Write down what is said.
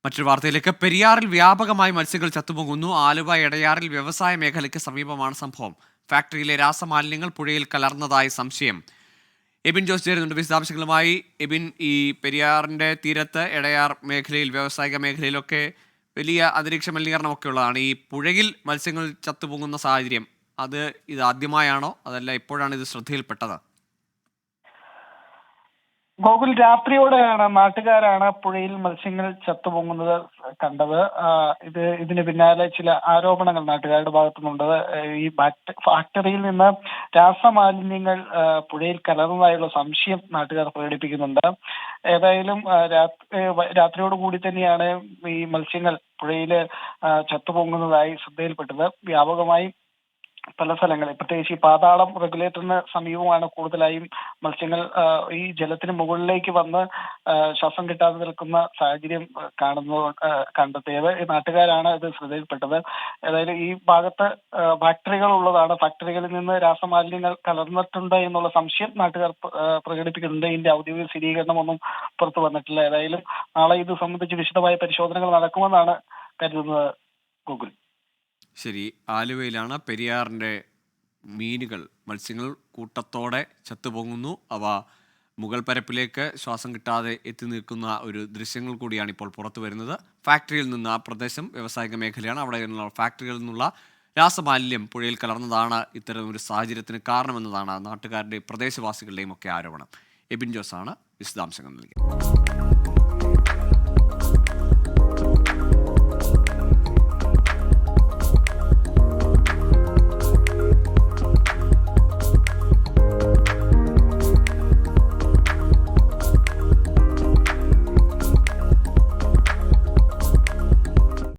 മറ്റൊരു വാർത്തയിലേക്ക്. പെരിയാറിൽ വ്യാപകമായി മത്സ്യങ്ങൾ ചത്തുപൊങ്ങുന്നു. ആലുവ എടയാറിൽ വ്യവസായ മേഖലയ്ക്ക് സമീപമാണ് സംഭവം. ഫാക്ടറിയിലെ രാസമാലിന്യങ്ങൾ പുഴയിൽ കലർന്നതായി സംശയം. എബിൻ ജോസ് ചേരുന്നുണ്ട് വിശദാംശങ്ങളുമായി. എബിൻ, ഈ പെരിയാറിന്റെ തീരത്ത് എടയാർ മേഖലയിൽ, വ്യാവസായിക മേഖലയിലൊക്കെ വലിയ അന്തരീക്ഷ മലിനീകരണമൊക്കെ ഉള്ളതാണ്. ഈ പുഴയിൽ മത്സ്യങ്ങൾ ചത്തുപൊങ്ങുന്ന സാഹചര്യം ഇത് ആദ്യമായാണോ, അതല്ല എപ്പോഴാണ് ഇത് ശ്രദ്ധയിൽപ്പെട്ടത്? ഗോകുൽ, രാത്രിയോടെയാണ് നാട്ടുകാരാണ് പുഴയിൽ മത്സ്യങ്ങൾ ചത്തുപൊങ്ങുന്നത് കണ്ടത്. ഇതിന് പിന്നാലെ ചില ആരോപണങ്ങൾ നാട്ടുകാരുടെ ഭാഗത്തുനിന്നുണ്ട്. ഈ ഫാക്ടറിയിൽ നിന്ന് രാസമാലിന്യങ്ങൾ പുഴയിൽ കലർന്നതായുള്ള സംശയം നാട്ടുകാർ പ്രകടിപ്പിക്കുന്നുണ്ട്. ഏതായാലും രാത്രിയോട് കൂടി തന്നെയാണ് ഈ മത്സ്യങ്ങൾ പുഴയിൽ ചത്തുപൊങ്ങുന്നതായി ശ്രദ്ധയിൽപ്പെട്ടത്. വ്യാപകമായി പല സ്ഥലങ്ങളിൽ, പ്രത്യേകിച്ച് ഈ പാതാളം റെഗുലേറ്ററിന് സമീപമാണ് കൂടുതലായും മത്സ്യങ്ങൾ ഈ ജലത്തിന് മുകളിലേക്ക് വന്ന് ശ്വാസം കിട്ടാതെ നിൽക്കുന്ന സാഹചര്യം കണ്ടെത്തിയത്. ഈ നാട്ടുകാരാണ് ഇത് ശ്രദ്ധയിൽപ്പെട്ടത്. ഏതായാലും ഈ ഭാഗത്ത് ഫാക്ടറികൾ ഉള്ളതാണ്. ഫാക്ടറികളിൽ നിന്ന് രാസമാലിന്യങ്ങൾ കലർന്നിട്ടുണ്ട് എന്നുള്ള സംശയം നാട്ടുകാർ പ്രകടിപ്പിക്കുന്നുണ്ട്. ഇതിന്റെ ഔദ്യോഗിക സ്ഥിരീകരണമൊന്നും പുറത്തു വന്നിട്ടില്ല. ഏതായാലും നാളെ ഇത് സംബന്ധിച്ച് വിശദമായ പരിശോധനകൾ നടക്കുമെന്നാണ് കരുതുന്നത്. ഗൂഗിൾ. ശരി, ആലുവയിലാണ് പെരിയാറിൻ്റെ മത്സ്യങ്ങൾ കൂട്ടത്തോടെ ചത്തുപൊങ്ങുന്നു. അവ മുകൾ പരപ്പിലേക്ക് ശ്വാസം കിട്ടാതെ എത്തി നിൽക്കുന്ന ഒരു ദൃശ്യങ്ങൾ കൂടിയാണ് ഇപ്പോൾ പുറത്തു വരുന്നത്. ഫാക്ടറിയിൽ നിന്ന്, ആ പ്രദേശം വ്യാവസായിക മേഖലയാണ്, അവിടെ ഫാക്ടറികളിൽ നിന്നുള്ള രാസമാലിന്യം പുഴയിൽ കലർന്നതാണ് ഇത്തരം ഒരു സാഹചര്യത്തിന് കാരണമെന്നതാണ് നാട്ടുകാരുടെയും പ്രദേശവാസികളുടെയും ഒക്കെ ആരോപണം. എബിൻ ജോസാണ് വിശദാംശങ്ങൾ നൽകിയത്.